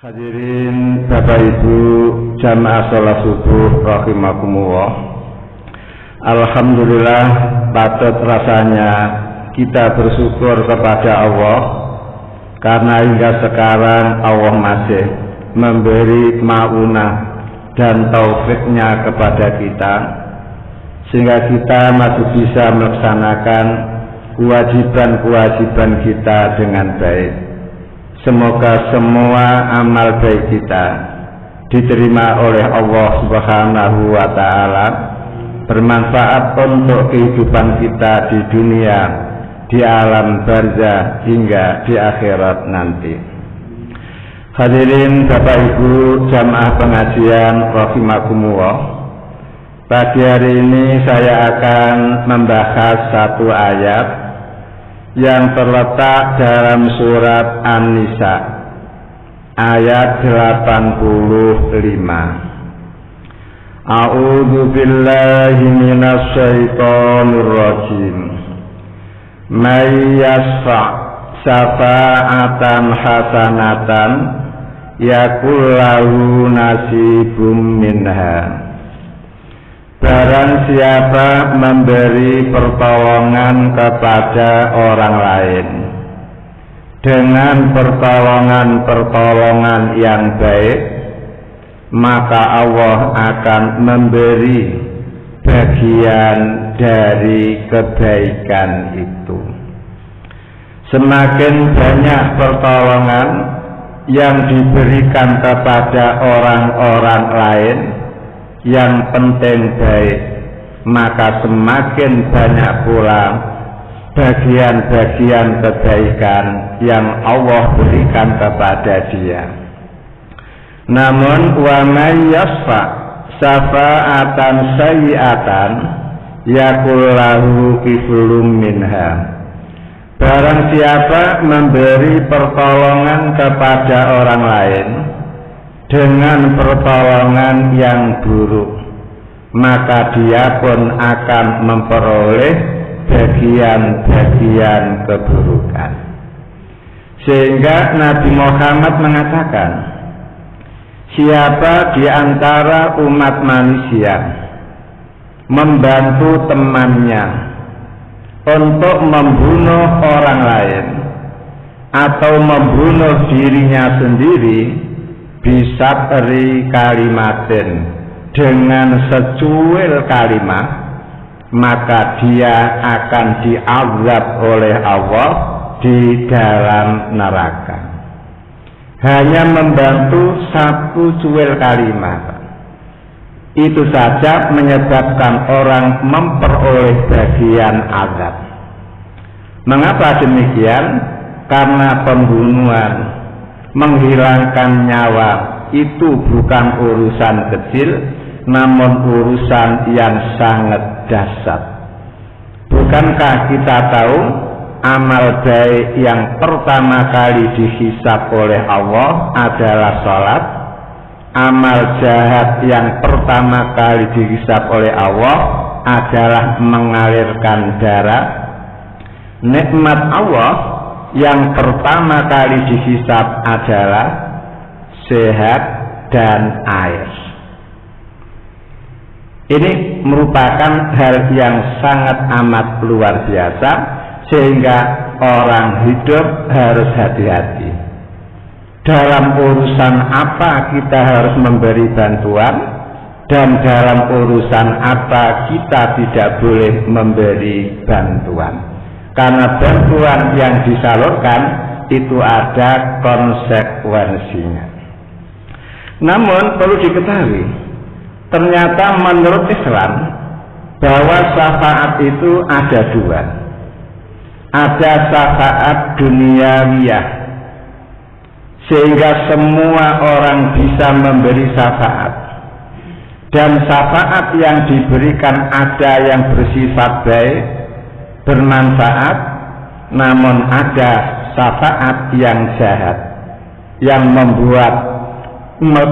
Hadirin Bapak Ibu jamaah sholat subuh rahimakumullah. Alhamdulillah, patut rasanya kita bersyukur kepada Allah karena hingga sekarang Allah masih memberi maunah dan taufiknya kepada kita sehingga kita masih bisa melaksanakan kewajiban-kewajiban kita dengan baik. Semoga semua amal baik kita diterima oleh Allah Subhanahu wa Ta'ala, bermanfaat untuk kehidupan kita di dunia, di alam barzah hingga di akhirat nanti. Hadirin Bapak Ibu jamaah pengajian rahimakumullah, pagi hari ini saya akan membahas satu ayat yang terletak dalam surat An-Nisa ayat 85. A'udzu billahi minasy syaithanir rajim. May yasfa' syafa'atan hasanatan yakul lahu nasibum minha. Barang siapa memberi pertolongan kepada orang lain dengan pertolongan yang baik, maka Allah akan memberi bagian dari kebaikan itu. Semakin banyak pertolongan yang diberikan kepada orang-orang lain yang penting baik, maka semakin banyak pula bagian-bagian kebaikan yang Allah berikan kepada dia. Namun wa man yasfa' syafa'atan sayyi'atan yakul lahu kiflum minha. Barang siapa memberi pertolongan kepada orang lain dengan pertolongan yang buruk, maka dia pun akan memperoleh bagian-bagian keburukan. Sehingga Nabi Muhammad mengatakan, siapa di antara umat manusia membantu temannya untuk membunuh orang lain atau membunuh dirinya sendiri bisabri kalimatin, dengan secuil kalimat, maka dia akan diazab oleh Allah di dalam neraka. Hanya membantu satu cuil kalimat itu saja menyebabkan orang memperoleh bagian azab. Mengapa demikian? Karena pembunuhan, menghilangkan nyawa itu bukan urusan kecil, namun urusan yang sangat dahsyat. Bukankah kita tahu amal baik yang pertama kali dihisab oleh Allah adalah salat? Amal jahat yang pertama kali dihisab oleh Allah adalah mengalirkan darah. Nikmat Allah yang pertama kali dihisab adalah sehat dan air. Ini merupakan hal yang sangat amat luar biasa, sehingga orang hidup harus hati-hati. Dalam urusan apa kita harus memberi bantuan, dan dalam urusan apa kita tidak boleh memberi bantuan. Karena bantuan yang disalurkan itu ada konsekuensinya. Namun perlu diketahui, ternyata menurut Islam bahwa syafaat itu ada dua. Ada syafaat duniawiyah, sehingga semua orang bisa memberi syafaat, dan syafaat yang diberikan ada yang bersifat baik, bermanfaat. Namun ada syafaat yang jahat, yang membuat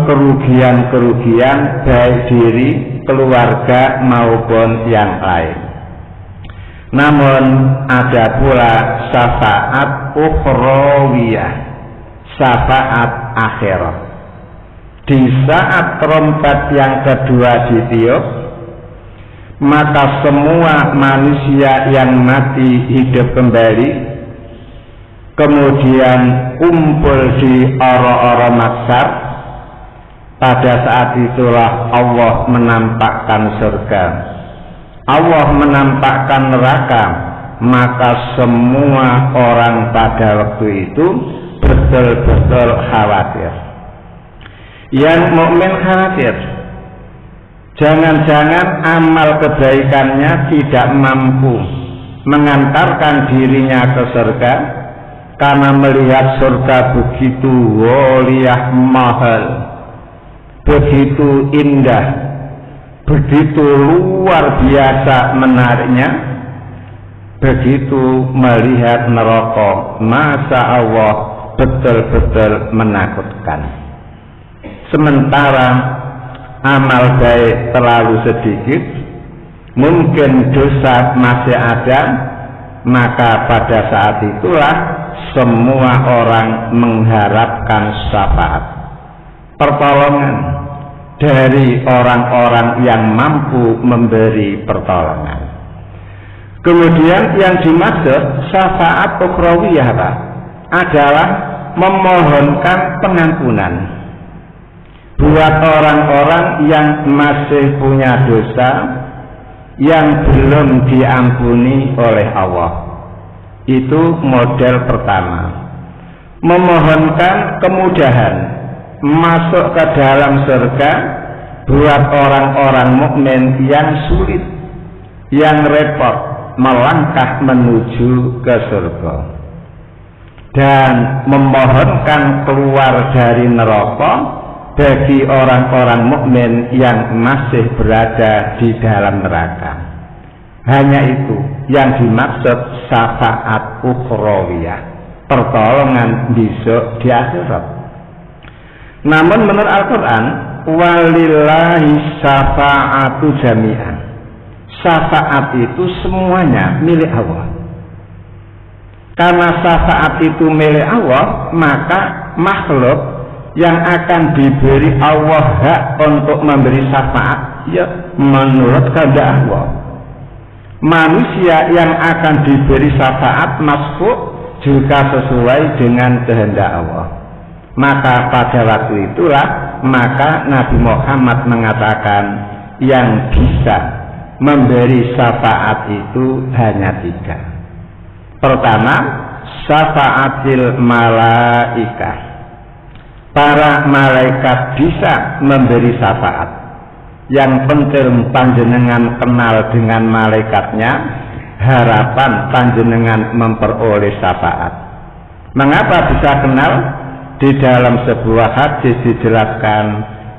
kerugian-kerugian baik diri, keluarga maupun yang lain. Namun ada pula syafaat ukhrawiyah, syafaat akhirat. Di saat trompet yang kedua ditiup, maka semua manusia yang mati hidup kembali, kemudian kumpul di ora-ora mahsyar. Pada saat itulah Allah menampakkan surga, Allah menampakkan neraka. Maka semua orang pada waktu itu betul-betul khawatir. Yang mukmin khawatir, jangan-jangan amal kebaikannya tidak mampu mengantarkan dirinya ke surga, karena melihat surga begitu mulia, mahal, begitu indah, begitu luar biasa menariknya. Begitu melihat neraka, Masya Allah, betul-betul menakutkan. Sementara amal baik terlalu sedikit, mungkin dosa masih ada, maka pada saat itulah semua orang mengharapkan syafaat, pertolongan dari orang-orang yang mampu memberi pertolongan. Kemudian yang dimaksud syafaat ukhrawiyah adalah memohonkan pengampunan buat orang-orang yang masih punya dosa yang belum diampuni oleh Allah. Itu model pertama. Memohonkan kemudahan masuk ke dalam surga buat orang-orang mukmin yang sulit, yang repot melangkah menuju ke surga, dan memohonkan keluar dari neraka bagi orang-orang mukmin yang masih berada di dalam neraka. Hanya itu yang dimaksud syafaat ukhrawiyah, pertolongan besok di akhirat. Namun menurut Al-Quran, walillahi syafa'atu jami'an, syafaat itu semuanya milik Allah. Karena syafaat itu milik Allah, maka makhluk yang akan diberi Allah hak untuk memberi syafaat, ya menurut kehendak Allah. Manusia yang akan diberi syafaat masfuk juga sesuai dengan kehendak Allah. Maka pada waktu itulah maka Nabi Muhammad mengatakan yang bisa memberi syafaat itu hanya 3. Pertama, syafaatil malaikah. Para malaikat bisa memberi syafaat. Yang penting panjenengan kenal dengan malaikatnya, harapan panjenengan memperoleh syafaat. Mengapa bisa kenal? Di dalam sebuah hadis dijelaskan,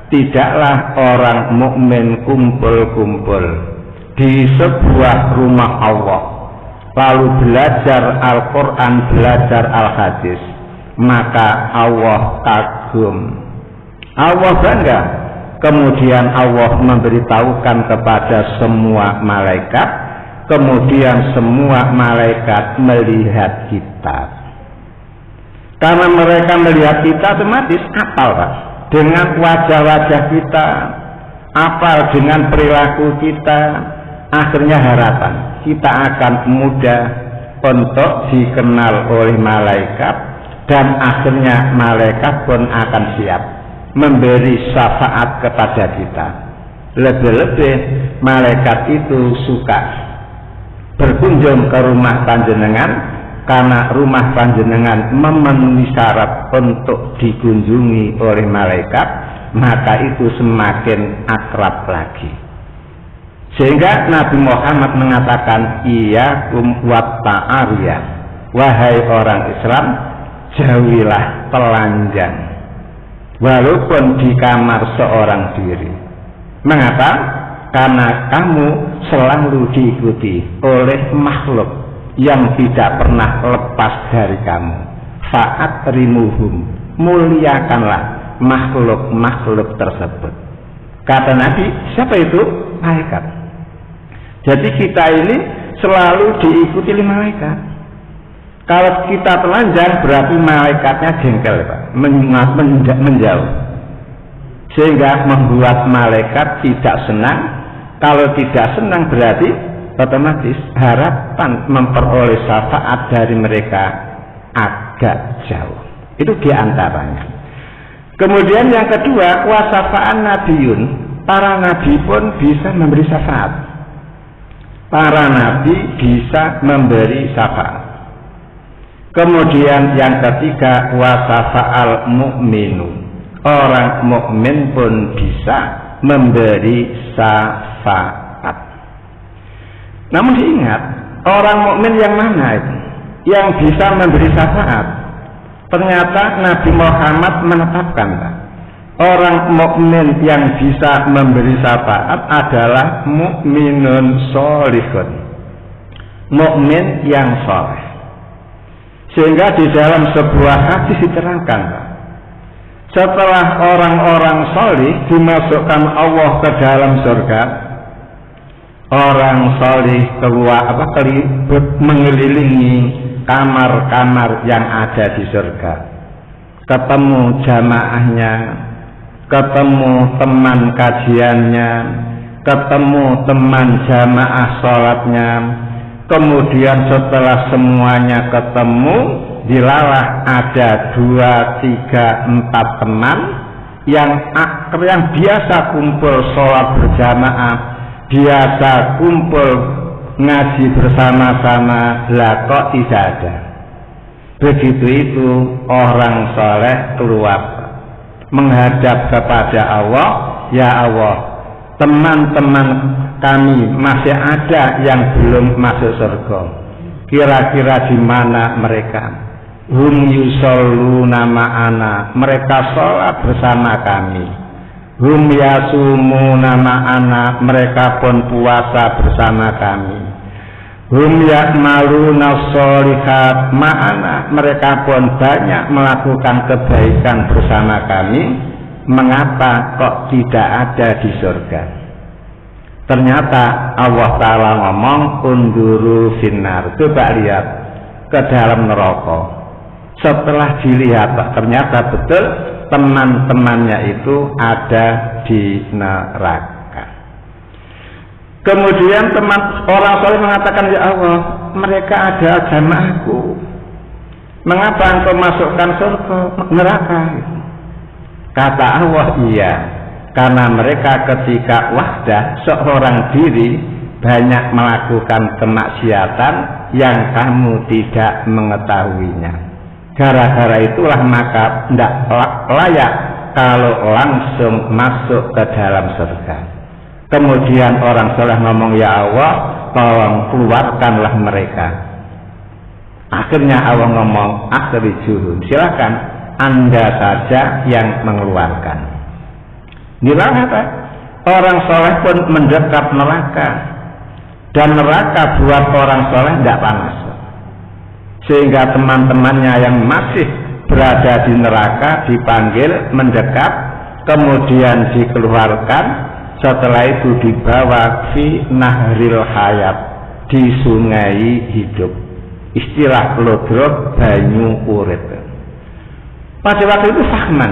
tidaklah orang mukmin kumpul-kumpul di sebuah rumah Allah, lalu belajar Al-Quran, belajar Al-Hadis, maka Allah kagum, Allah bangga. Kemudian Allah memberitahukan kepada semua malaikat, kemudian semua malaikat melihat kita. Karena mereka melihat kita otomatis apal Pak, dengan wajah-wajah kita, apal dengan perilaku kita. Akhirnya harapan kita akan mudah untuk dikenal oleh malaikat, dan akhirnya malaikat pun akan siap memberi syafaat kepada kita. Lebih-lebih malaikat itu suka berkunjung ke rumah panjenengan, karena rumah panjenengan memenuhi syarat untuk dikunjungi oleh malaikat, maka itu semakin akrab lagi. Sehingga Nabi Muhammad mengatakan, iyyakum wat ta'ariyah, wahai orang Islam, jauhilah telanjang walaupun di kamar seorang diri. Mengapa? Karena kamu selalu diikuti oleh makhluk yang tidak pernah lepas dari kamu. Fa'akrimuhum, muliakanlah makhluk-makhluk tersebut. Kata Nabi, siapa itu? Malaikat. Jadi kita ini selalu diikuti oleh malaikat. Kalau kita telanjang berarti malaikatnya jengkel, Pak, menjauh, sehingga membuat malaikat tidak senang. Kalau tidak senang berarti otomatis harapan memperoleh syafaat dari mereka agak jauh. Itu diantaranya. Kemudian yang kedua, wasafaan nabiyun, para nabi pun bisa memberi syafaat. Para nabi bisa memberi syafaat. Kemudian yang ketiga, wasafa'al mu'minu, orang mukmin pun bisa memberi syafaat. Namun diingat, orang mukmin yang mana itu yang bisa memberi syafaat? Ternyata Nabi Muhammad menetapkan, orang mukmin yang bisa memberi syafaat adalah mukminun sholihun, mukmin yang soleh. Sehingga di dalam sebuah hadis diterangkan, setelah orang-orang solih dimasukkan Allah ke dalam surga, orang solih keluar mengelilingi kamar-kamar yang ada di surga, ketemu jamaahnya, ketemu teman kajiannya, ketemu teman jamaah sholatnya. Kemudian setelah semuanya ketemu, dilalah ada 2, 3, 4 teman yang biasa kumpul sholat berjamaah, biasa kumpul ngaji bersama-sama, lah kok tidak ada. Begitu itu orang soleh keluar menghadap kepada Allah, ya Allah, teman-teman kami masih ada yang belum masuk surga. Kira-kira di mana mereka? Hum yusalluna ma'ana, mereka sholat bersama kami. Hum yasumuna ma'ana, mereka pun puasa bersama kami. Hum ya'maluna sholihat ma'ana, mereka pun banyak melakukan kebaikan bersama kami. Mengapa kok tidak ada di surga? Ternyata Allah Ta'ala ngomong unduru finnar, coba lihat ke dalam neraka. Setelah dilihat, ternyata betul teman-temannya itu ada di neraka. Kemudian orang soleh mengatakan, ya Allah, mereka ada jamaahku, mengapa engkau masukkan surga neraka? Kata Allah, iya, karena mereka ketika wahdah seorang diri banyak melakukan kemaksiatan yang kamu tidak mengetahuinya. Gara-gara itulah maka tidak layak kalau langsung masuk ke dalam surga. Kemudian orang soleh ngomong, ya Allah, tolong keluarkanlah mereka. Akhirnya Allah ngomong, akhrijuhum, silakan Anda saja yang mengeluarkan. Neraka, orang soleh pun mendekat neraka, dan neraka buat orang soleh tidak panas, sehingga teman-temannya yang masih berada di neraka dipanggil mendekat, kemudian dikeluarkan. Setelah itu dibawa fi nahril hayat, di sungai hidup. Istilah lodrok banyu urip. Pada waktu itu fahman,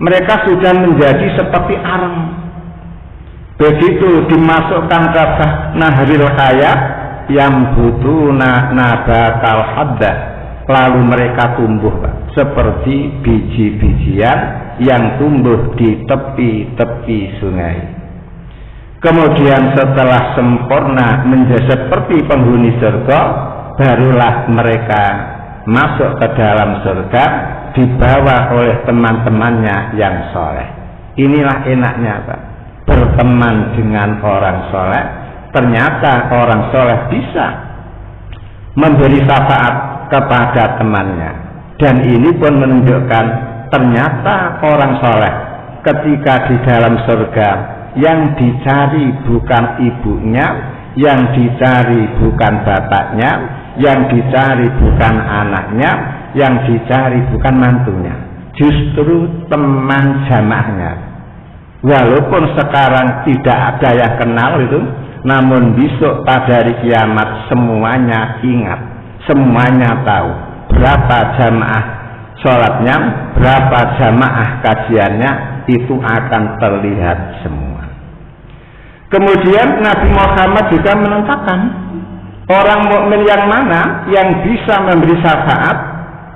mereka sudah menjadi seperti arang. Begitu dimasukkan ke nahril hayat, yang butuna nabatal haddah, lalu mereka tumbuh seperti biji-bijian yang tumbuh di tepi-tepi sungai. Kemudian setelah sempurna menjadi seperti penghuni surga, barulah mereka masuk ke dalam surga, dibawa oleh teman-temannya yang soleh. Inilah enaknya, Pak, berteman dengan orang soleh. Ternyata orang soleh bisa memberi syafaat kepada temannya, dan ini pun menunjukkan ternyata orang soleh ketika di dalam surga yang dicari bukan ibunya, yang dicari bukan bapaknya, yang dicari bukan anaknya, yang dicari bukan mantunya, justru teman jamaahnya. Walaupun sekarang tidak ada yang kenal itu, namun besok pada hari kiamat semuanya ingat, semuanya tahu berapa jamaah sholatnya, berapa jamaah kajiannya, itu akan terlihat semua. Kemudian Nabi Muhammad juga menentukan orang mukmin yang mana yang bisa memberi syafaat,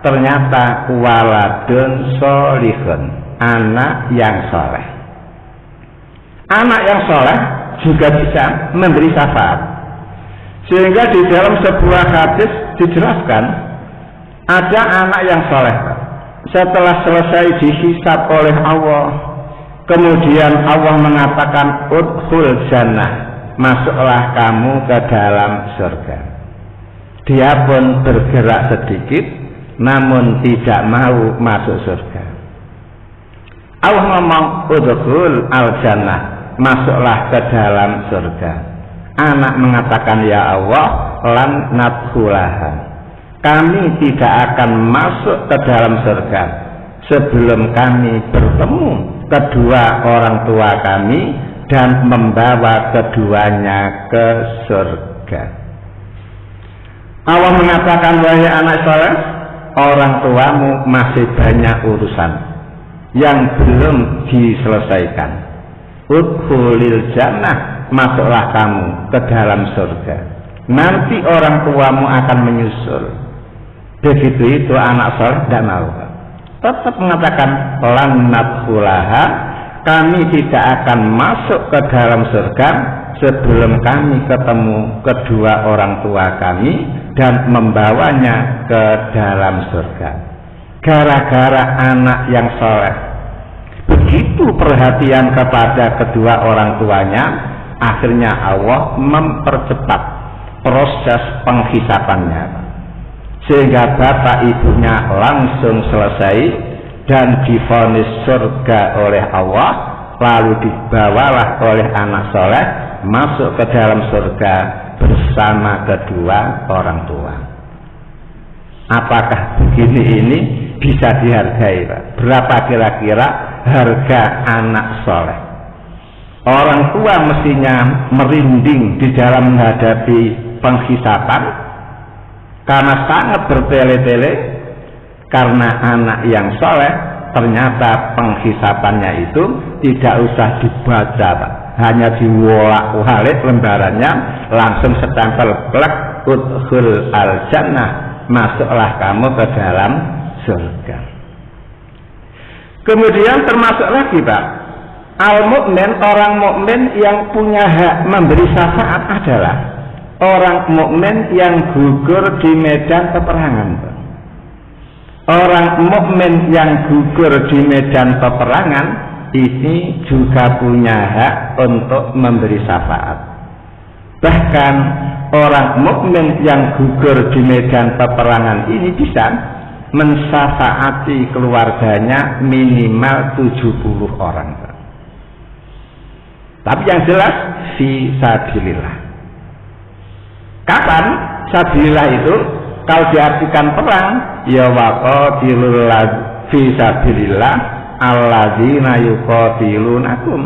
ternyata waladun sholihun, anak yang soleh. Anak yang soleh juga bisa memberi syafaat. Sehingga di dalam sebuah hadis dijelaskan, ada anak yang soleh setelah selesai dihisab oleh Allah, kemudian Allah mengatakan udkhul jannah, masuklah kamu ke dalam surga. Dia pun bergerak sedikit, namun tidak mau masuk surga. Allah ngomong udkhul al jannah, masuklah ke dalam surga. Anak mengatakan, ya Allah, lan nadkhulaha, kami tidak akan masuk ke dalam surga sebelum kami bertemu kedua orang tua kami dan membawa keduanya ke surga. Allah mengatakan, wahai anak soleh, orang tuamu masih banyak urusan yang belum diselesaikan. Udkhulil jannah, masuklah kamu ke dalam surga. Nanti orang tuamu akan menyusul. Begitu itu anak soleh tidak mau, tetap mengatakan lan nadkhulaha, kami tidak akan masuk ke dalam surga sebelum kami ketemu kedua orang tua kami dan membawanya ke dalam surga. Gara-gara anak yang soleh begitu perhatian kepada kedua orang tuanya, akhirnya Allah mempercepat proses penghisapannya, sehingga bapak ibunya langsung selesai dan divonis surga oleh Allah, lalu dibawalah oleh anak soleh masuk ke dalam surga bersama kedua orang tua. Apakah begini ini bisa dihargai, Pak? Berapa kira-kira harga anak soleh? Orang tua mestinya merinding di dalam menghadapi penghisapan karena sangat bertele-tele, karena anak yang soleh ternyata penghisapannya itu tidak usah dibaca, Pak. Hanya diwalak-walik lembarannya, langsung setempel plek udkhul al jannah, masuklah kamu ke dalam surga. Kemudian termasuk lagi, Pak, al-mu'min, orang mukmin yang punya hak memberi syafaat adalah orang mukmin yang gugur di medan peperangan. Orang mukmin yang gugur di medan peperangan ini juga punya hak untuk memberi syafaat. Bahkan orang mukmin yang gugur di medan peperangan ini bisa mensyafaati keluarganya minimal 70 orang. Tapi yang jelas fisabilillah. Kapan sabilillah itu? Kalau diartikan perang, ya waqatilul fisabilillah alladzina yuqatilunakum.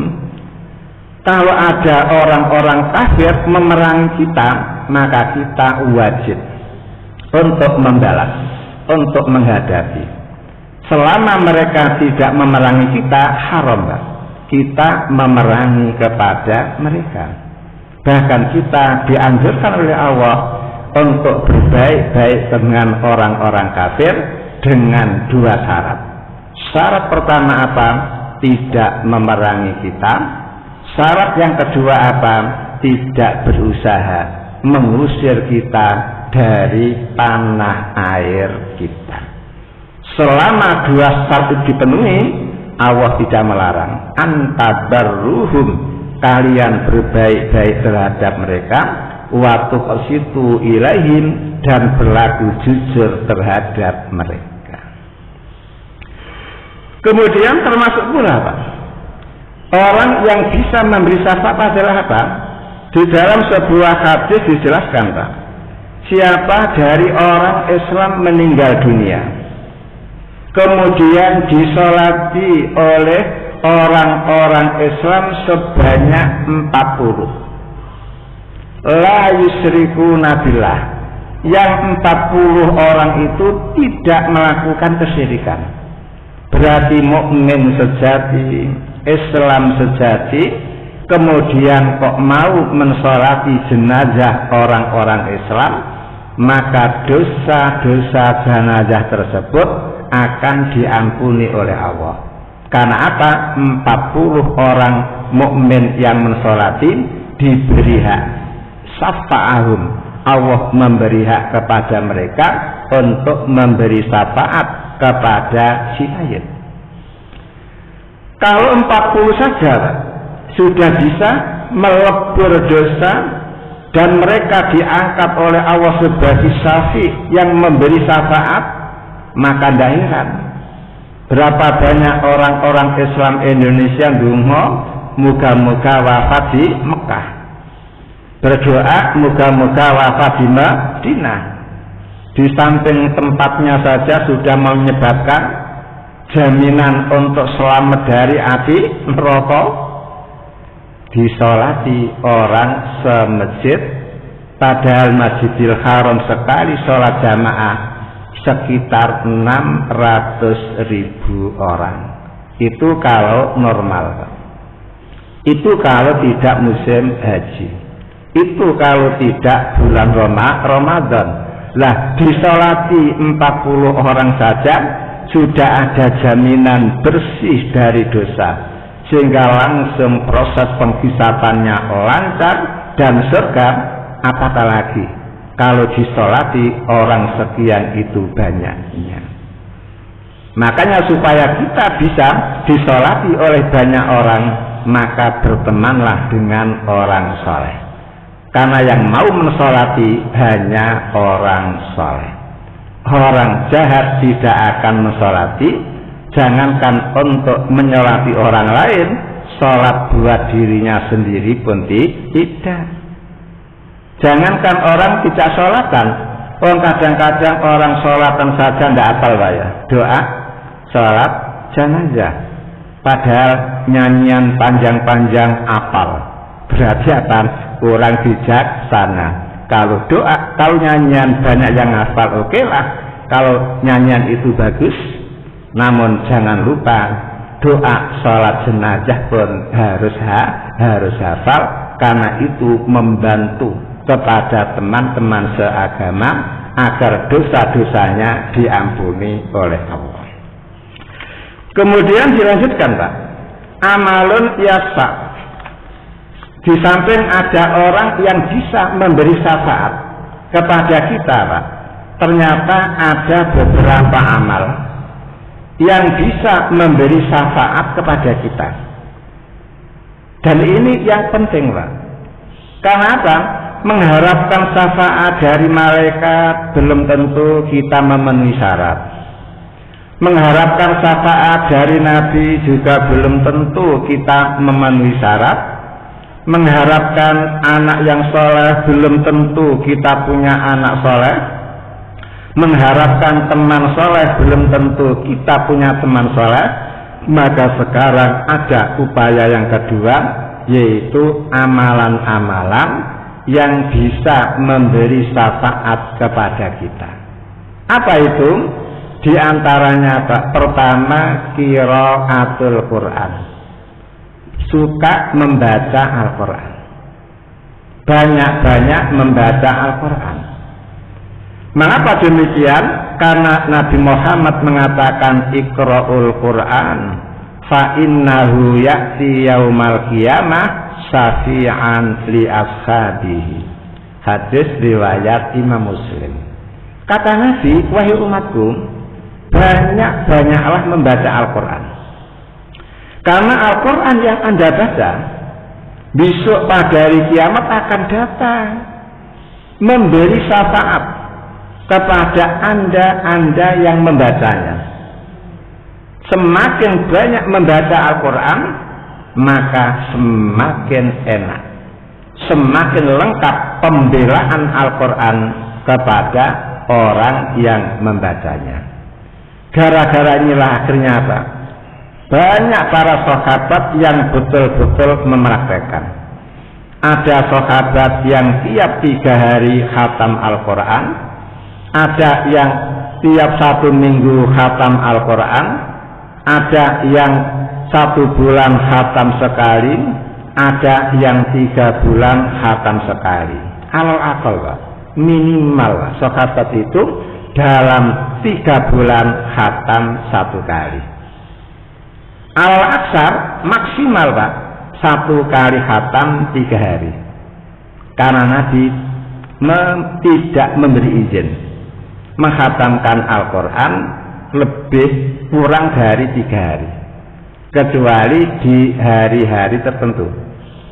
Kalau ada orang-orang kafir memerangi kita, maka kita wajib untuk membalas, untuk menghadapi. Selama mereka tidak memerangi kita, haram, Pak, kita memerangi kepada mereka. Bahkan kita dianjurkan oleh Allah untuk berbaik-baik dengan orang-orang kafir dengan dua syarat. Syarat pertama apa? Tidak memerangi kita. Syarat yang kedua apa? Tidak berusaha mengusir kita dari tanah air kita. Selama dua syarat itu dipenuhi, Allah tidak melarang antabarruhum, kalian berbaik-baik terhadap mereka, wa tuqsitu ilaihim, dan berlaku jujur terhadap mereka. Kemudian termasuk pula, Pak, orang yang bisa memberi syafaat adalah apa? Di dalam sebuah hadis dijelaskan, Pak, siapa dari orang Islam meninggal dunia kemudian disolati oleh orang-orang Islam sebanyak 40, la yusyrikuna billah, yang 40 orang itu tidak melakukan kesyirikan. Berarti mukmin sejati, Islam sejati, kemudian kok mau mensolati jenazah orang-orang Islam, maka dosa-dosa jenazah tersebut akan diampuni oleh Allah. Karena apa? 40 orang mukmin yang mensolati diberi hak syafa'ahum. Allah memberi hak kepada mereka untuk memberi syafaat kepada si mayit. Kalau 40 saja sudah bisa melebur dosa dan mereka diangkat oleh Allah sebagai syafi yang memberi syafaat, maka tidak heran berapa banyak orang-orang Islam Indonesia dungo muga-muga wafat di Mekah, berdoa muga-muga wafat di Madinah. Di samping tempatnya saja sudah menyebabkan jaminan untuk selamat dari api neraka. Disolati orang semasjid, padahal Masjidil Haram sekali sholat jamaah sekitar 600.000 orang. Itu kalau normal. Itu kalau tidak musim haji. Itu kalau tidak bulan Ramadan. Lah disolati 40 orang saja sudah ada jaminan bersih dari dosa, sehingga langsung proses penghisapannya lancar dan surga. Apatah lagi kalau disolati orang sekian itu banyaknya. Makanya supaya kita bisa disolati oleh banyak orang, maka bertemanlah dengan orang soleh. Karena yang mau mensolati hanya orang soleh. Orang jahat tidak akan mensolati. Jangankan untuk menyolati orang lain, sholat buat dirinya sendiri pun tidak. Jangankan orang tidak sholatan, kadang-kadang orang sholatan saja tidak apal ya. Doa sholat jenazah, padahal nyanyian panjang-panjang apal. Berarti apa? Kurang bijaksana. Kalau doa, kalau nyanyian banyak yang hafal, oke lah. Kalau nyanyian itu bagus, namun jangan lupa doa sholat jenazah pun harus hafal, karena itu membantu kepada teman-teman seagama agar dosa-dosanya diampuni oleh Allah. Kemudian dilanjutkan, Pak, amalun yasfa. Di samping ada orang yang bisa memberi syafaat kepada kita, Pak, ternyata ada beberapa amal yang bisa memberi syafaat kepada kita. Dan ini yang penting, Pak. Karena apa? Mengharapkan syafaat dari malaikat belum tentu kita memenuhi syarat. Mengharapkan syafaat dari Nabi juga belum tentu kita memenuhi syarat. Mengharapkan anak yang soleh belum tentu kita punya anak soleh. Mengharapkan teman soleh belum tentu kita punya teman soleh. Maka sekarang ada upaya yang kedua, yaitu amalan-amalan yang bisa memberi syafaat kepada kita. Apa itu? Di antaranya, Pak, pertama qiraatul Quran. Suka membaca Al-Quran, banyak-banyak membaca Al-Quran. Mengapa demikian? Karena Nabi Muhammad mengatakan iqra'ul Quran fa innahu ya'ti yaumal qiyamah syafi'an li ashabihi. Hadis riwayat Imam Muslim. Kata Nabi, wahai umatku, banyak-banyaklah membaca Al-Quran. Karena Al-Quran yang Anda baca besok pada hari kiamat akan datang memberi syafaat kepada Anda yang membacanya. Semakin banyak membaca Al-Quran, maka semakin enak, semakin lengkap pembelaan Al-Quran kepada orang yang membacanya. Gara-gara inilah akhirnya apa? Banyak para sahabat yang betul-betul mempraktekkan. Ada sahabat yang tiap 3 hari khatam Al-Quran, ada yang tiap 1 minggu khatam Al-Quran, ada yang 1 bulan khatam sekali, ada yang 3 bulan khatam sekali. Akal Pak, minimal sahabat itu dalam 3 bulan khatam 1 kali. Al-aksar maksimal Pak 1 kali khatam 3 hari, karena Nabi tidak memberi izin menghatamkan Al-Quran lebih kurang dari 3 hari, kecuali di hari-hari tertentu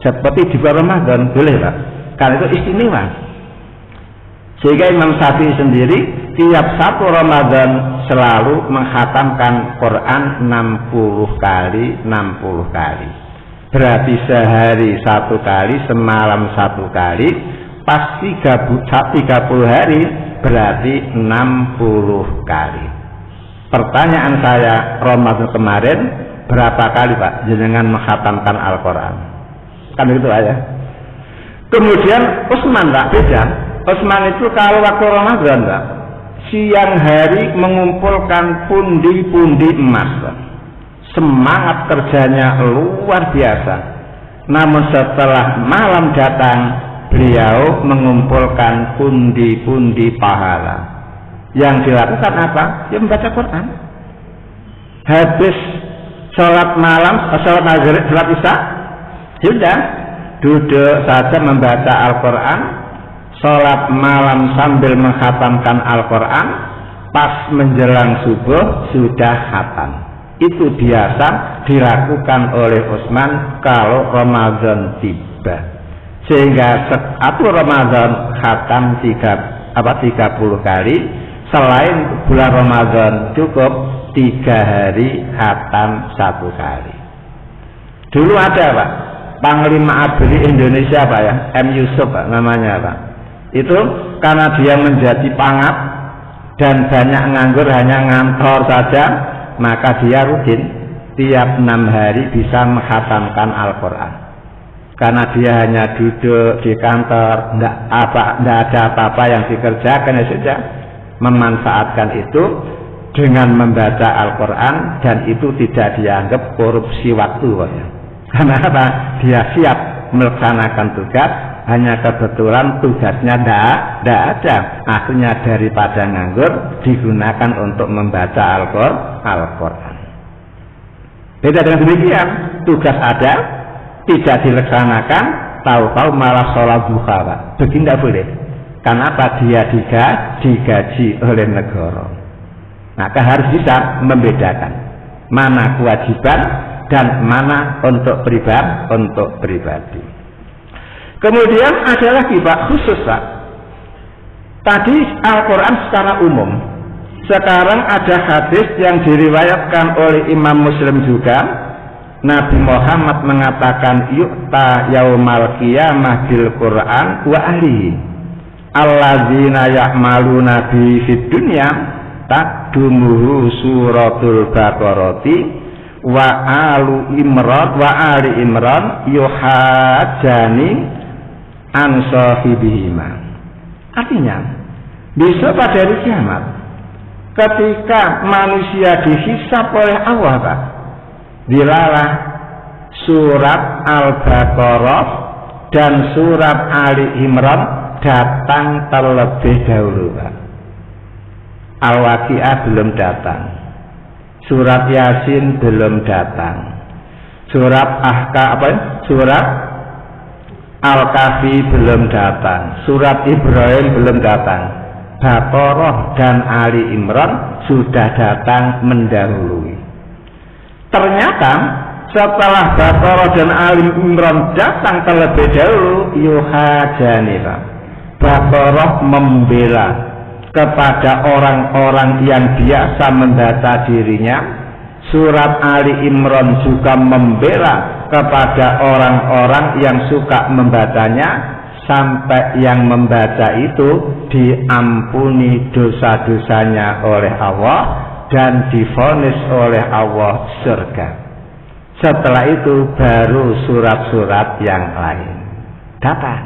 seperti di bulan Ramadan boleh Pak, karena itu istimewa. Sehingga Imam Syafi'i sendiri tiap 1 Ramadan selalu menghatamkan Quran 60 kali 60 kali. Berarti sehari 1 kali, semalam 1 kali, pas 30 hari berarti 60 kali. Pertanyaan saya, Ramadan kemarin berapa kali Pak jenengan menghatamkan Al-Quran? Kan itu aja. Kemudian Utsman Pak beda. Utsman itu kalau waktu Ramadan Pak, siang hari mengumpulkan pundi-pundi emas Pak. Semangat kerjanya luar biasa. Namun setelah malam datang, beliau mengumpulkan pundi-pundi pahala. Yang dilakukan apa? Ya membaca Quran. Habis sholat malam, sholat maghrib, sholat isya, sudah duduk saja membaca Al-Quran. Sholat malam sambil menghatamkan Al-Quran. Pas menjelang subuh sudah khatam. Itu biasa dilakukan oleh Utsman kalau Ramadan tiba. Sehingga satu Ramadan khatam 30 kali. Selain bulan Ramadan cukup 3 hari khatam 1 kali. Dulu ada Pak Panglima ABRI Indonesia Pak ya, M. Yusuf Pak namanya Pak. Itu karena dia menjadi pangap dan banyak nganggur, hanya ngantor saja, maka dia rutin tiap 6 hari bisa menghatamkan Al-Quran. Karena dia hanya duduk di kantor, tidak ada apa-apa yang dikerjakan, ya sudah memanfaatkan itu dengan membaca Al-Quran, dan itu tidak dianggap korupsi waktu ya. Karena apa? Dia siap melaksanakan tugas, hanya kebetulan tugasnya tidak ada. Akhirnya daripada nganggur digunakan untuk membaca Al-Quran. Beda dengan demikian, tugas ada, tidak dilaksanakan, tahu-tahu malah sholat duha Pak. Begini tidak boleh. Kenapa? Dia digaji oleh negara. Maka harus bisa membedakan mana kewajiban dan mana untuk pribadi. Kemudian ada lagi Pak khusus Pak. Tadi Al-Quran secara umum. Sekarang ada hadis yang diriwayatkan oleh Imam Muslim juga. Nabi Muhammad mengatakan yu'ta yaumal qiyamah bil Quran wa ahlihi alladzina ya'maluna bi fid dunya taqdumuhu suratul baqarati wa ali imran yuhajani an sahibihima. Artinya besok pada hari kiamat ketika manusia dihisab oleh Allah Pak, dilalah surat Al-Baqarah dan surat Ali Imran datang terlebih dahulu Pak. Al-Waqi'ah belum datang, surat Yasin belum datang, surat surat Al-Kahfi belum datang, surat Ibrahim belum datang. Baqarah dan Ali Imran sudah datang mendahului. Ternyata setelah Baqarah dan Ali Imran datang terlebih dahulu, yuhajani Pak. Baqarah membela kepada orang-orang yang biasa membaca dirinya. Surat Ali Imran juga membela kepada orang-orang yang suka membacanya, sampai yang membaca itu diampuni dosa-dosanya oleh Allah dan divonis oleh Allah surga. Setelah itu baru surat-surat yang lain datang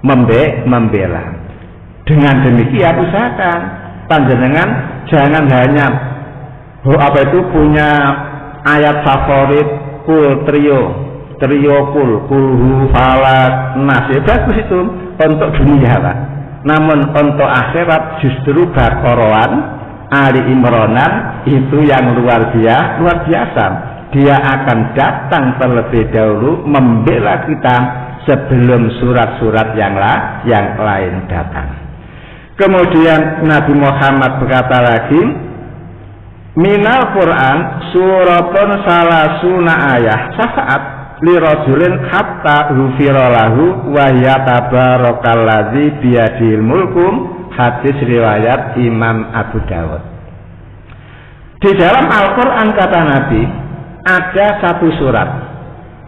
membela. Dengan demikian usahakan panjenengan jangan hanya punya ayat favorit trio kulhu falak nas, ya bagus itu untuk dunia Pak. Namun untuk akhirat justru Baqarah, Ali Imranan itu yang luar biasa. Dia akan datang terlebih dahulu membela kita sebelum surat-surat yang lain datang. Kemudian Nabi Muhammad berkata lagi, minal Quran suratun salasuna ayah syafaat li rajulin hatta ghufira lahu wa ya tabarakalladzi biyadil mulkum, hadis riwayat Imam Abu Dawud. Di dalam Al-Quran kata Nabi ada satu surat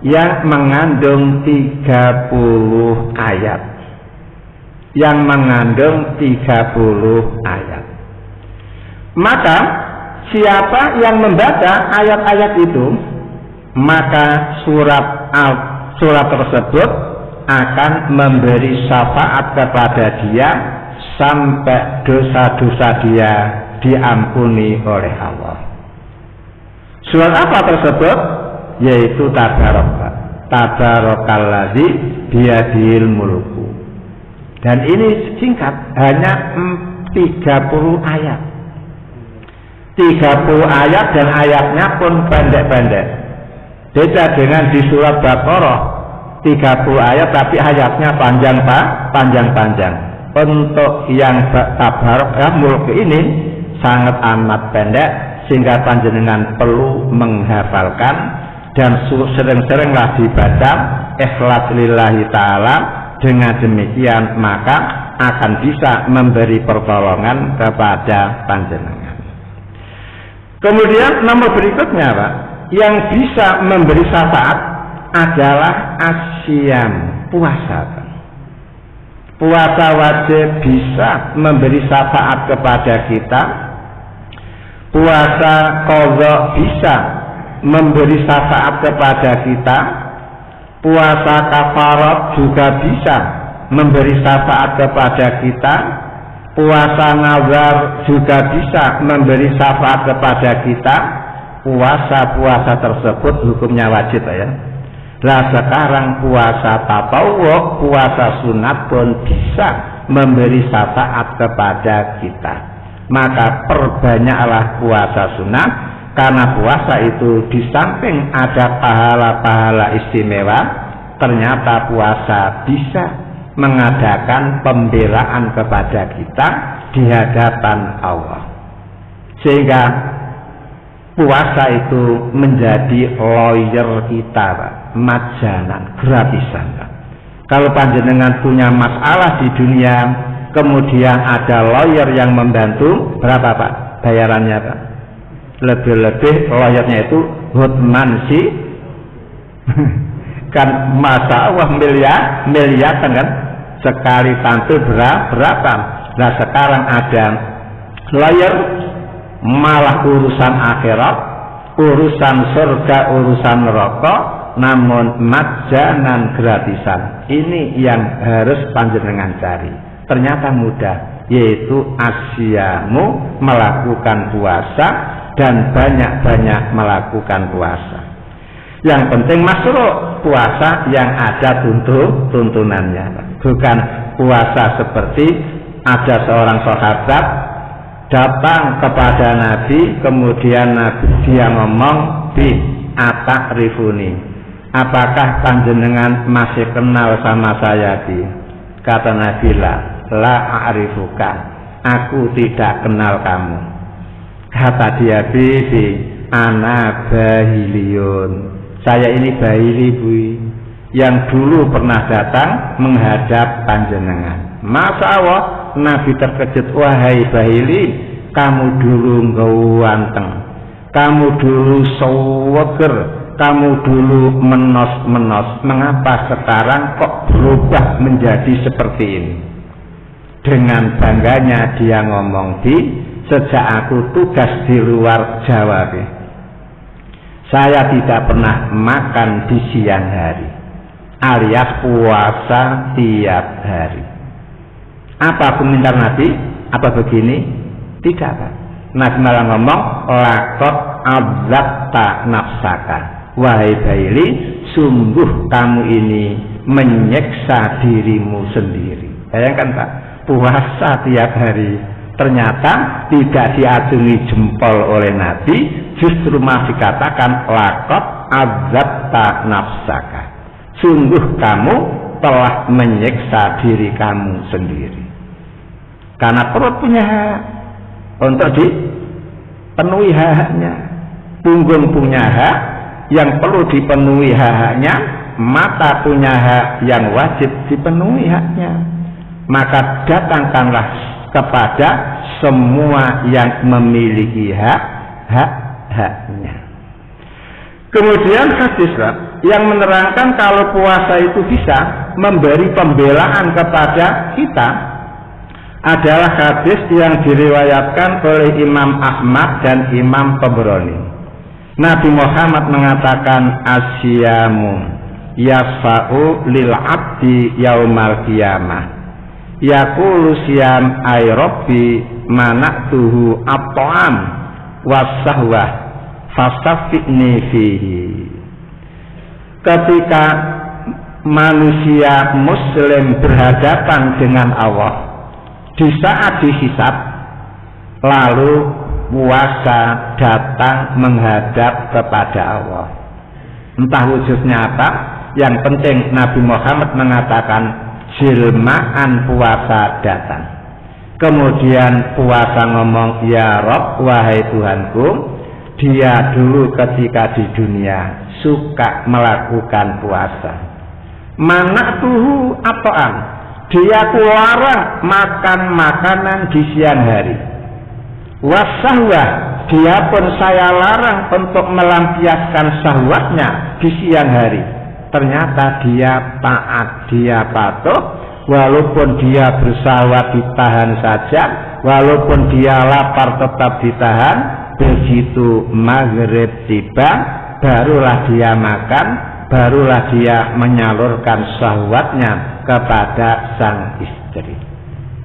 yang mengandung 30 ayat, maka siapa yang membaca ayat-ayat itu, maka surat tersebut akan memberi syafaat kepada dia sampai dosa-dosa dia diampuni oleh Allah. Surat apa tersebut? Yaitu Tabarakalladzi biyadil mulku. Dan ini singkat, hanya 30 ayat. 30 ayat dan ayatnya pun pendek-pendek. Beda dengan di surat Baqarah 30 ayat tapi ayatnya panjang-panjang. Untuk yang Tabarakah mulku ini sangat amat pendek, sehingga panjenengan perlu menghafalkan dan sering-seringlah dibaca ikhlas lillahi ta'ala. Dengan demikian maka akan bisa memberi pertolongan kepada panjenengan. Kemudian nomor berikutnya Pak, yang bisa memberi syafaat adalah asyam, puasa. Puasa wajib bisa memberi syafaat kepada kita. Puasa qadha bisa memberi syafaat kepada kita. Puasa kafarat juga bisa memberi syafaat kepada kita. Puasa nazar juga bisa memberi syafaat kepada kita. Puasa tersebut hukumnya wajib ya. Nah sekarang puasa tatawwu, puasa sunat pun bisa memberi syafaat kepada kita. Maka perbanyaklah puasa sunat, karena puasa itu di samping ada pahala-pahala istimewa, ternyata puasa bisa mengadakan pembelaan kepada kita di hadapan Allah. Sehingga puasa itu menjadi lawyer kita Pak, majanan, gratisan Pak. Kalau panjenengan punya masalah di dunia, kemudian ada lawyer yang membantu, berapa Pak bayarannya Pak? Lebih-lebih lawyernya itu Hotman si kan masa Allah miliar kan, sekali tampil berapa. Nah sekarang ada lawyer malah urusan akhirat, urusan surga, urusan neraka, namun majanan, gratisan. Ini yang harus panjenengan cari. Ternyata mudah, yaitu asyamu, melakukan puasa dan banyak-banyak melakukan puasa. Yang penting masuk puasa yang ada tuntunannya, bukan puasa seperti ada seorang sahabat datang kepada Nabi, kemudian Nabi dia ngomong, bi atakrifuni, apakah panjenengan masih kenal sama saya bi? Kata Nabi, la a'rifuka, aku tidak kenal kamu. Kata dia, bi ana bahiliyun, saya ini bahili bu, yang dulu pernah datang menghadap panjenengan. Masa Allah, Nabi terkejut, wahai bahili, kamu dulu ganteng, kamu dulu seweger, kamu dulu menos-menos, mengapa sekarang kok berubah menjadi seperti ini? Dengan bangganya dia ngomong, di sejak aku tugas di luar Jawa, saya tidak pernah makan di siang hari, alias puasa tiap hari. Apa komentar Nabi? Apa begini? Tidak, Pak. Nabi malah ngomong laqad adzabta nafsaka. Wahai Baili, sungguh kamu ini menyiksa dirimu sendiri. Bayangkan, Pak, puasa tiap hari ternyata tidak diacungi jempol oleh Nabi, justru masih dikatakan laqad adzabta nafsaka. Sungguh kamu telah menyiksa diri kamu sendiri. Karena perut punya hak untuk dipenuhi hak-haknya, punggung punya hak yang perlu dipenuhi hak-haknya, mata punya hak yang wajib dipenuhi haknya. Maka datangkanlah kepada semua yang memiliki hak-haknya. Kemudian hadis yang menerangkan kalau puasa itu bisa memberi pembelaan kepada kita adalah hadis yang diriwayatkan oleh Imam Ahmad dan Imam Tabrani. Nabi Muhammad mengatakan asyamu yasfa'u lil abdi yaumal qiyamah yaqulu siyam ay rabbi mana'tuhu at-ta'am was-sahwah fasaffi'ni fihi. Ketika manusia muslim berhadapan dengan Allah di saat dihisab, lalu puasa datang menghadap kepada Allah. Entah wujudnya apa, yang penting Nabi Muhammad mengatakan jilmaan puasa datang. Kemudian puasa ngomong, ya Rabb, wahai Tuhanku, dia dulu ketika di dunia suka melakukan puasa. Mana'tuhu at-ta'am, dia larang makan makanan di siang hari. Wasahwah, dia pun saya larang untuk melampiaskan syahwatnya di siang hari. Ternyata dia taat, dia patuh, walaupun dia bersahwat ditahan saja, walaupun dia lapar tetap ditahan. Begitu maghrib tiba, barulah dia makan, barulah dia menyalurkan syahwatnya kepada sang istri.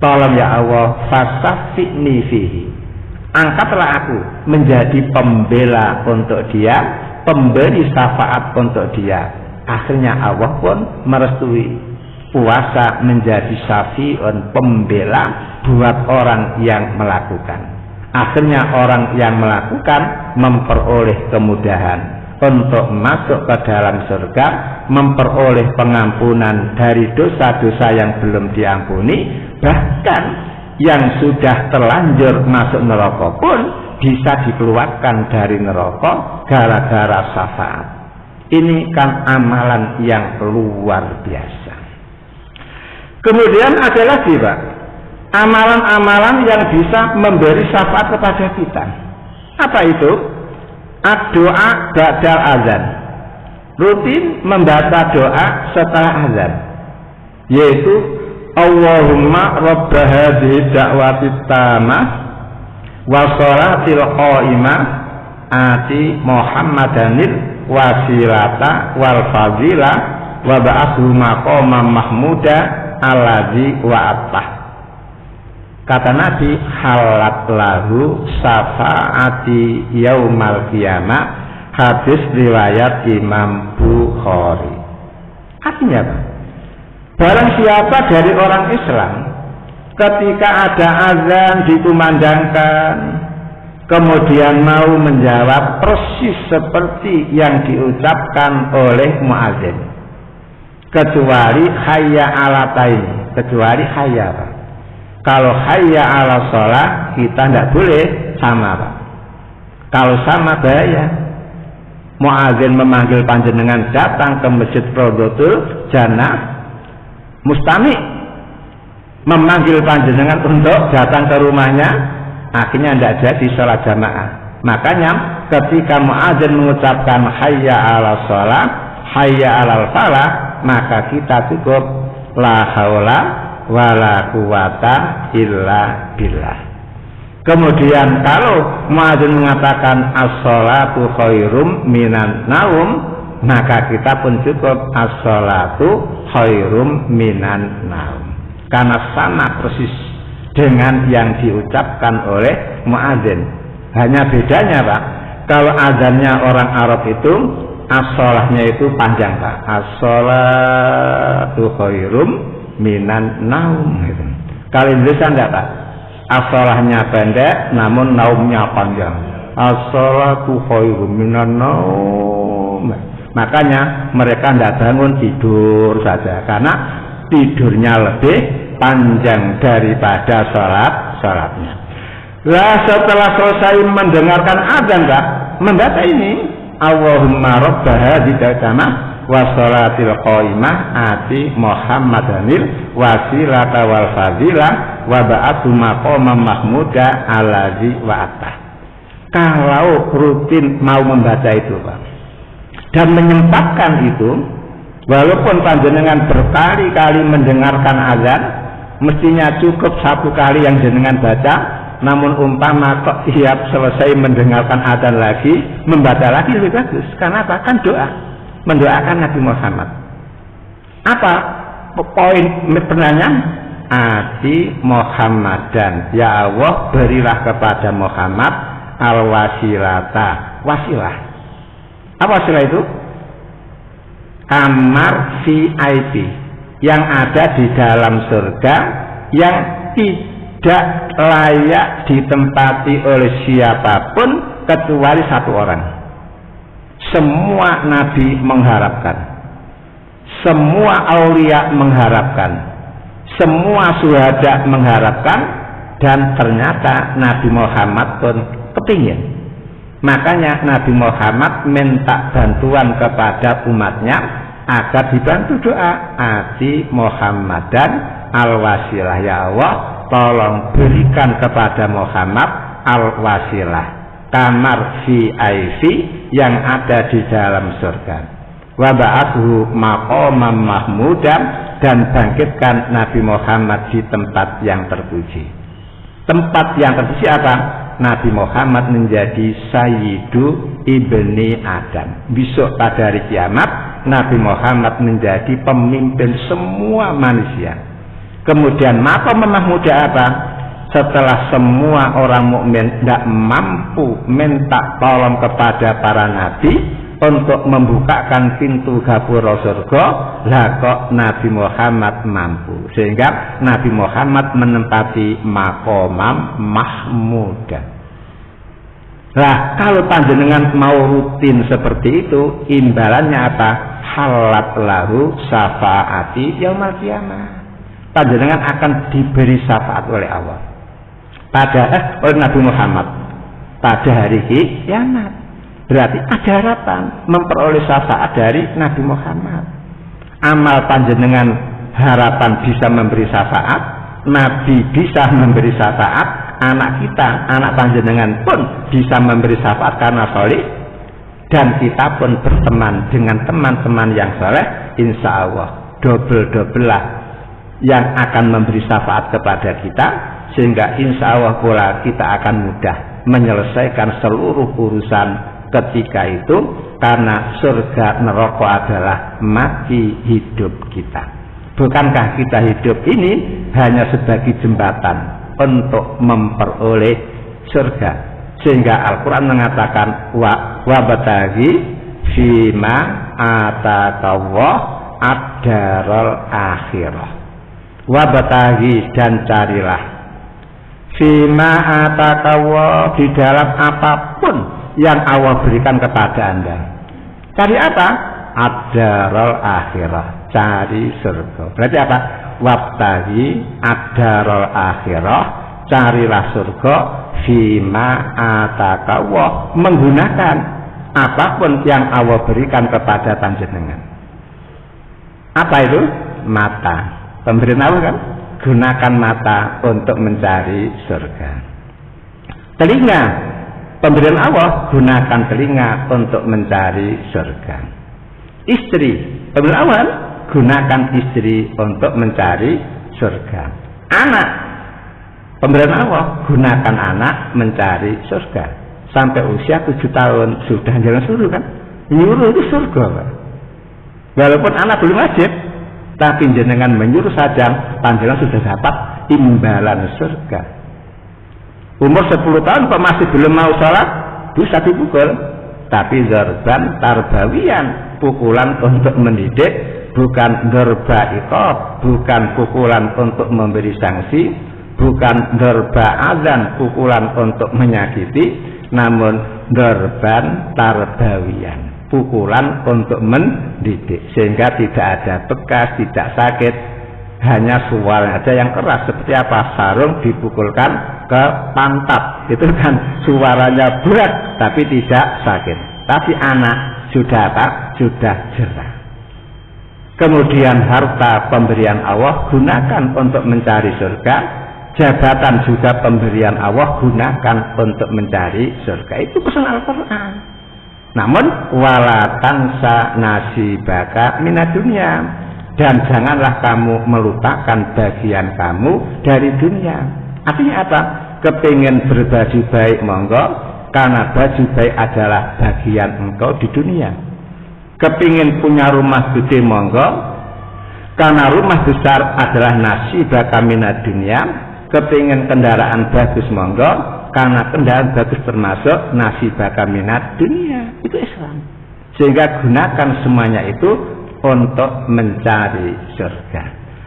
Tolong ya Allah, fasaffi'ni fihi, angkatlah aku menjadi pembela untuk dia, pemberi syafaat untuk dia. Akhirnya Allah pun merestui puasa menjadi syafi'un, pembela buat orang yang melakukan. Akhirnya orang yang melakukan memperoleh kemudahan untuk masuk ke dalam surga, memperoleh pengampunan dari dosa-dosa yang belum diampuni, bahkan yang sudah terlanjur masuk neraka pun bisa dikeluarkan dari neraka gara-gara syafaat. Ini kan amalan yang luar biasa. Kemudian ada lagi, Pak, amalan-amalan yang bisa memberi syafaat kepada kita. Apa itu? Doa ba'dal azan. Rutin membaca doa setelah azan, yaitu Allahumma rabb hadhihi da'watit tamah wa sholatil qa'imah ati Muhammadanil wasilata wal fadilah wa ba'athu maqaman mahmuda alladzi wa'atah. Kata Nabi, halat lahu syafaati yaumal qiyamah. Hadis riwayat Imam Bukhari. Artinya apa? Barang siapa dari orang Islam ketika ada azan dikumandangkan, kemudian mau menjawab persis seperti yang diucapkan oleh muadzin, kecuali hayya alatain, kecuali hayya, Pak. Kalau hayya ala sholat kita tidak boleh sama, Pak. Kalau sama bahaya. Muadzin memanggil panjenengan datang ke Masjid Raudhatul Jannah, mustami memanggil panjenengan untuk datang ke rumahnya, akhirnya tidak jadi sholat jamaah. Makanya ketika muadzin mengucapkan hayya ala sholat, hayya ala falah, maka kita cukup la haula wala quwata illa billah. Kemudian kalau muadzin mengatakan as-sholatu khairum minan naum, maka kita pun cukup as-sholatu khairum minan naum. Karena sama persis dengan yang diucapkan oleh muadzin. Hanya bedanya Pak, kalau azannya orang Arab itu as-sholahnya itu panjang Pak, as-sholatu khairum minan naum gitu. Kalau Indonesia enggak Pak, as-sholahnya pendek namun naumnya panjang, as-sholatu khairum minan naum. Makanya mereka tidak bangun, tidur saja, karena tidurnya lebih panjang daripada sholatnya. Lah setelah selesai mendengarkan azan Pak, membaca ini Allahumma rabba hadhihi al-jamaah wa sholatil qaimah ati Muhammadanil wasilata wal fadilah wa ba'athu maqamam mahmuda alladzi wa'ata. Kalau rutin mau membaca itu Pak dan menyempatkan itu, walaupun panjenengan berkali-kali mendengarkan azan, mestinya cukup satu kali yang jenengan baca. Namun umpama kok siap selesai mendengarkan azan lagi, membaca lagi lebih bagus. Karena apa? Kan doa, mendoakan Nabi Muhammad. Apa poin pertanyaan? Ati Muhammadan, ya Allah berilah kepada Muhammad al-wasilata, wasilah. Apa wasilah itu? Kamar VIP yang ada di dalam surga, yang tidak layak ditempati oleh siapapun kecuali satu orang. Semua nabi mengharapkan, semua aulia mengharapkan, semua syuhada mengharapkan, dan ternyata Nabi Muhammad pun kepingin. Makanya Nabi Muhammad minta bantuan kepada umatnya agar dibantu doa. Ati Muhammadan al-wasilah, ya Allah tolong berikan kepada Muhammad al-wasilah, kamar VIP yang ada di dalam surga. Wa ba'athu maqamam mahmudan, dan bangkitkan Nabi Muhammad di tempat yang terpuji. Tempat yang terpuji apa? Nabi Muhammad menjadi Sayyidu Ibni Adam. Besok pada hari kiamat Nabi Muhammad menjadi pemimpin semua manusia. Kemudian maqam mahmuda apa? Setelah semua orang mukmin tidak mampu minta tolong kepada para nabi untuk membukakan pintu gapura surga, lah kok Nabi Muhammad mampu, sehingga Nabi Muhammad menempati maqamam mahmuda. Lah kalau panjenengan mau rutin seperti itu, imbalannya apa? Halat lahu syafaati yaumil qiyamah. Panjenengan akan diberi syafaat oleh Allah oleh Nabi Muhammad pada hari kiamat. Berarti ada harapan memperoleh syafaat dari Nabi Muhammad. Amal panjenengan harapan bisa memberi syafaat, Nabi bisa memberi syafaat, anak kita, anak panjenengan pun bisa memberi syafaat karena soleh, dan kita pun berteman dengan teman-teman yang soleh. Insya Allah double-double lah yang akan memberi syafaat kepada kita, sehingga insya Allah pula kita akan mudah menyelesaikan seluruh urusan ketika itu, karena surga neraka adalah mati hidup kita. Bukankah kita hidup ini hanya sebagai jembatan untuk memperoleh surga? Sehingga Al-Quran mengatakan wa bataghi fima atakallah ad-darul akhirah. Wa bataghi, dan carilah, fima atakallah, di dalam apapun yang Allah berikan kepada Anda. Cari apa? Ad-darul akhirah, cari surga. Berarti apa? Wabtaghi ad-darul akhirah, carilah surga, fima atakallah, menggunakan apapun yang Allah berikan kepada panjenengan. Apa itu? Mata. Pemberian Allah kan? Gunakan mata untuk mencari surga. Telinga, pemberian Allah, gunakan telinga untuk mencari surga. Istri, pemberian Allah, gunakan istri untuk mencari surga. Anak, pemberian Allah, gunakan anak mencari surga. Sampai usia 7 tahun sudah jalan suruh kan? Nyuruh itu surga Pak. Walaupun anak belum wajib, tapi jenengan menyuruh saja, panjenengan sudah dapat imbalan surga. Umur 10 tahun kok masih belum mau sholat, bisa dipukul. Tapi dzarban tarbawiyan, pukulan untuk mendidik, bukan dzarba iqab, bukan pukulan untuk memberi sanksi, bukan dzarba azan, pukulan untuk menyakiti, namun dzarban tarbawiyan, pukulan untuk mendidik, sehingga tidak ada bekas, tidak sakit, hanya suara aja yang keras. Seperti apa? Sarung dipukulkan ke pantat, itu kan suaranya berat tapi tidak sakit. Tapi anak sudah apa? Sudah jerah. Kemudian harta pemberian Allah gunakan untuk mencari surga, jabatan juga pemberian Allah gunakan untuk mencari surga. Itu pesan Al-Quran. Namun wala tansa nasibaka minad dunya, dan janganlah kamu melupakan bagian kamu dari dunia. Artinya apa? Kepingin berbaju baik monggo, karena baju baik adalah bagian engkau di dunia. Kepingin punya rumah gede monggo, karena rumah besar adalah nasibaka minad dunya. Kepingin kendaraan bagus monggo, karena kendaraan bagus termasuk nasibaka minad dunya. Itu Islam. Sehingga gunakan semuanya itu untuk mencari surga.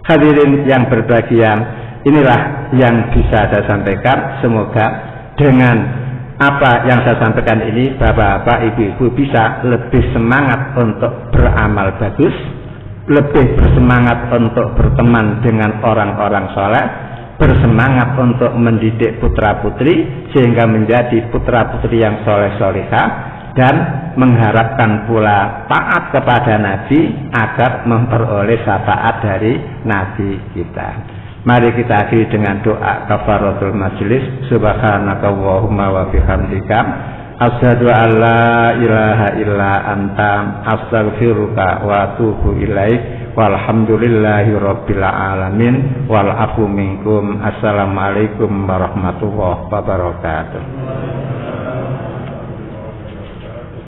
Hadirin yang berbahagia, inilah yang bisa saya sampaikan. Semoga dengan apa yang saya sampaikan ini, bapak-bapak, ibu-ibu bisa lebih semangat untuk beramal bagus, lebih bersemangat untuk berteman dengan orang-orang soleh, bersemangat untuk mendidik putra-putri sehingga menjadi putra-putri yang soleh-solehah, dan mengharapkan pula taat kepada Nabi agar memperoleh syafaat dari Nabi kita. Mari kita akhiri dengan doa kafaratul majlis. Subhanakallahumma wa bihamdika, asyhadu an la ilaha illa anta, astaghfiruka wa atubu ilaik. Walhamdulillahi rabbil alamin, wal afu minkum. Assalamualaikum warahmatullahi wabarakatuh.